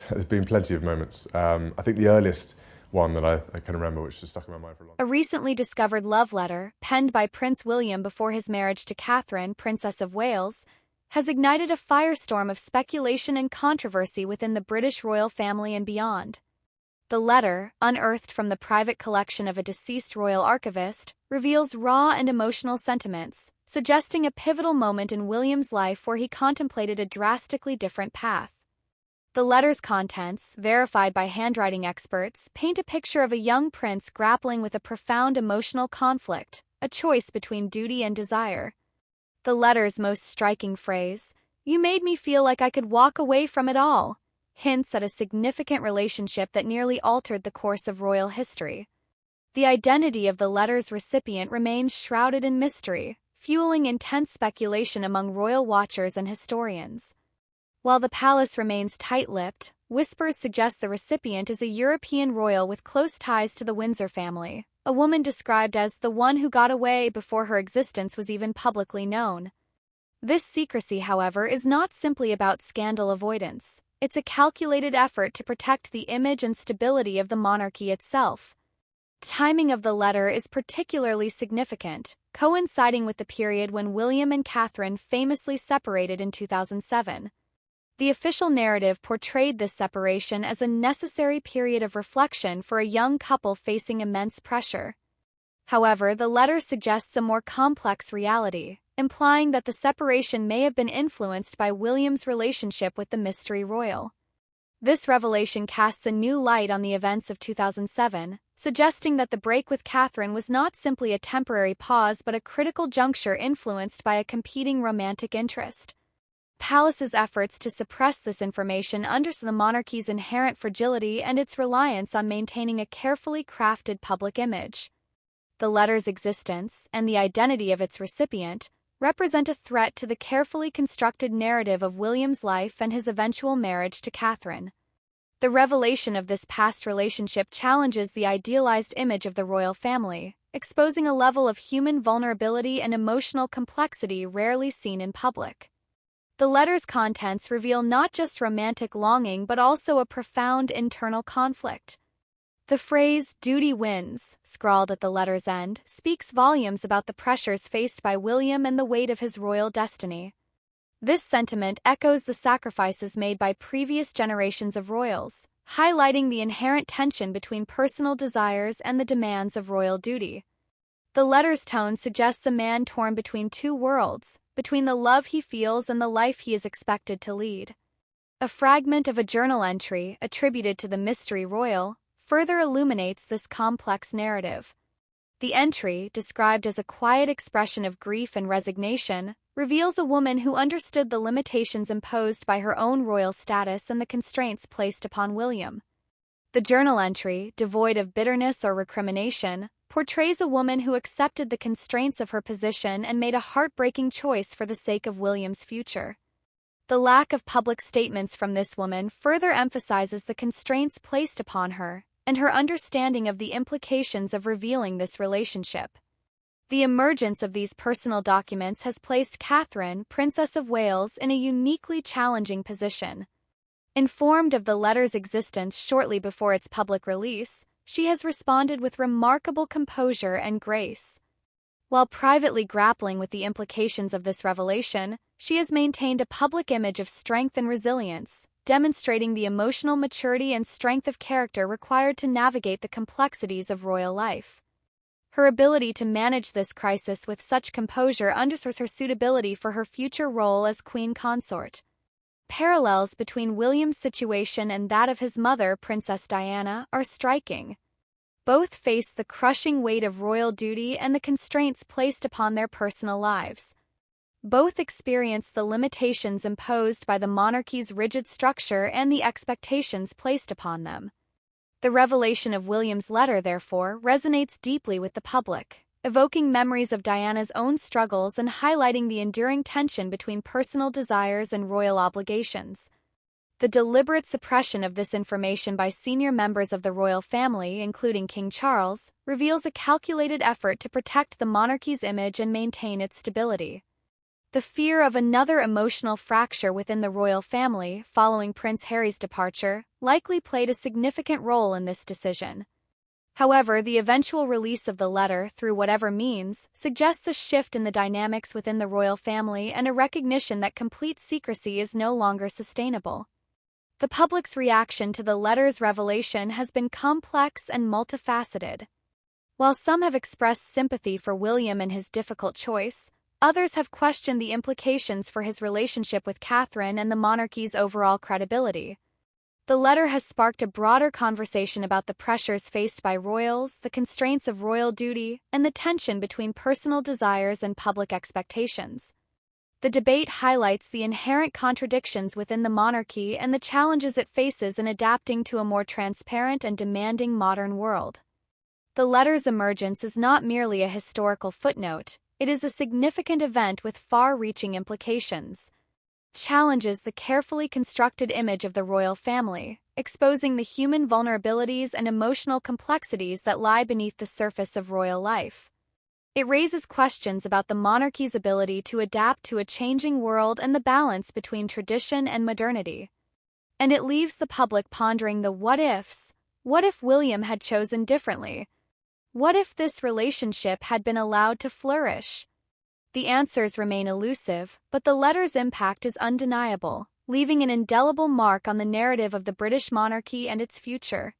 There's been plenty of moments. I think the earliest one that I can remember, which has stuck in my mind for a long A time. recently discovered love letter, penned by Prince William before his marriage to Catherine, Princess of Wales, has ignited a firestorm of speculation and controversy within the British royal family and beyond. The letter, unearthed from the private collection of a deceased royal archivist, reveals raw and emotional sentiments, suggesting a pivotal moment in William's life where he contemplated a drastically different path. The letter's contents, verified by handwriting experts, paint a picture of a young prince grappling with a profound emotional conflict, a choice between duty and desire. The letter's most striking phrase, "You made me feel like I could walk away from it all," hints at a significant relationship that nearly altered the course of royal history. The identity of the letter's recipient remains shrouded in mystery, fueling intense speculation among royal watchers and historians. While the palace remains tight-lipped, whispers suggest the recipient is a European royal with close ties to the Windsor family, a woman described as the one who got away before her existence was even publicly known. This secrecy, however, is not simply about scandal avoidance. It's a calculated effort to protect the image and stability of the monarchy itself. Timing of the letter is particularly significant, coinciding with the period when William and Catherine famously separated in 2007. The official narrative portrayed this separation as a necessary period of reflection for a young couple facing immense pressure. However, the letter suggests a more complex reality, implying that the separation may have been influenced by William's relationship with the mystery royal. This revelation casts a new light on the events of 2007, suggesting that the break with Catherine was not simply a temporary pause but a critical juncture influenced by a competing romantic interest. Palace's efforts to suppress this information underscore the monarchy's inherent fragility and its reliance on maintaining a carefully crafted public image. The letter's existence, and the identity of its recipient, represent a threat to the carefully constructed narrative of William's life and his eventual marriage to Catherine. The revelation of this past relationship challenges the idealized image of the royal family, exposing a level of human vulnerability and emotional complexity rarely seen in public. The letter's contents reveal not just romantic longing but also a profound internal conflict. The phrase, "duty wins," scrawled at the letter's end, speaks volumes about the pressures faced by William and the weight of his royal destiny. This sentiment echoes the sacrifices made by previous generations of royals, highlighting the inherent tension between personal desires and the demands of royal duty. The letter's tone suggests a man torn between two worlds, between the love he feels and the life he is expected to lead. A fragment of a journal entry, attributed to the mystery royal, further illuminates this complex narrative. The entry, described as a quiet expression of grief and resignation, reveals a woman who understood the limitations imposed by her own royal status and the constraints placed upon William. The journal entry, devoid of bitterness or recrimination, portrays a woman who accepted the constraints of her position and made a heartbreaking choice for the sake of William's future. The lack of public statements from this woman further emphasizes the constraints placed upon her and her understanding of the implications of revealing this relationship. The emergence of these personal documents has placed Catherine, Princess of Wales, in a uniquely challenging position. Informed of the letter's existence shortly before its public release, she has responded with remarkable composure and grace. While privately grappling with the implications of this revelation, she has maintained a public image of strength and resilience, demonstrating the emotional maturity and strength of character required to navigate the complexities of royal life. Her ability to manage this crisis with such composure underscores her suitability for her future role as queen consort. Parallels between William's situation and that of his mother, Princess Diana, are striking. Both face the crushing weight of royal duty and the constraints placed upon their personal lives. Both experience the limitations imposed by the monarchy's rigid structure and the expectations placed upon them. The revelation of William's letter, therefore, resonates deeply with the public, evoking memories of Diana's own struggles and highlighting the enduring tension between personal desires and royal obligations. The deliberate suppression of this information by senior members of the royal family, including King Charles, reveals a calculated effort to protect the monarchy's image and maintain its stability. The fear of another emotional fracture within the royal family following Prince Harry's departure likely played a significant role in this decision. However, the eventual release of the letter, through whatever means, suggests a shift in the dynamics within the royal family and a recognition that complete secrecy is no longer sustainable. The public's reaction to the letter's revelation has been complex and multifaceted. While some have expressed sympathy for William and his difficult choice, others have questioned the implications for his relationship with Catherine and the monarchy's overall credibility. The letter has sparked a broader conversation about the pressures faced by royals, the constraints of royal duty, and the tension between personal desires and public expectations. The debate highlights the inherent contradictions within the monarchy and the challenges it faces in adapting to a more transparent and demanding modern world. The letter's emergence is not merely a historical footnote, it is a significant event with far-reaching implications. Challenges the carefully constructed image of the royal family, exposing the human vulnerabilities and emotional complexities that lie beneath the surface of royal life. It raises questions about the monarchy's ability to adapt to a changing world and the balance between tradition and modernity. And it leaves the public pondering the what-ifs. What if William had chosen differently? What if this relationship had been allowed to flourish? The answers remain elusive, but the letter's impact is undeniable, leaving an indelible mark on the narrative of the British monarchy and its future.